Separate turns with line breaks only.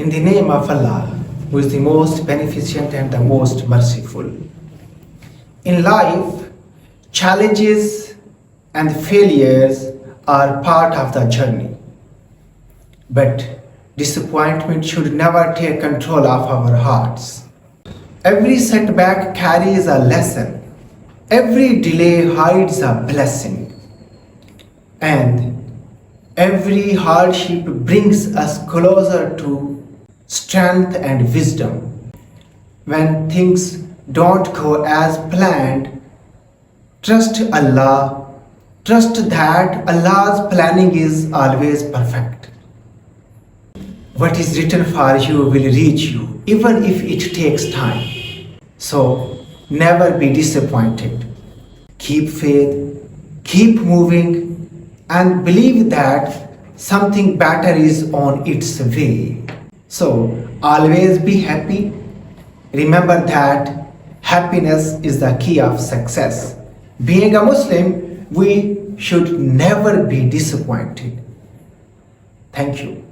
In the name of Allah, who is the most beneficent and the most merciful. In life, challenges and failures are part of the journey. But disappointment should never take control of our hearts. Every setback carries a lesson. Every delay hides a blessing. And every hardship brings us closer to strength and wisdom. When things don't go as planned, trust Allah. Trust that Allah's planning is always perfect. What is written for you will reach you, even if it takes time. So, never be disappointed. Keep faith, keep moving, and believe that something better is on its way. So, always be happy. Remember that happiness is the key of success. Being a Muslim, we should never be disappointed. Thank you.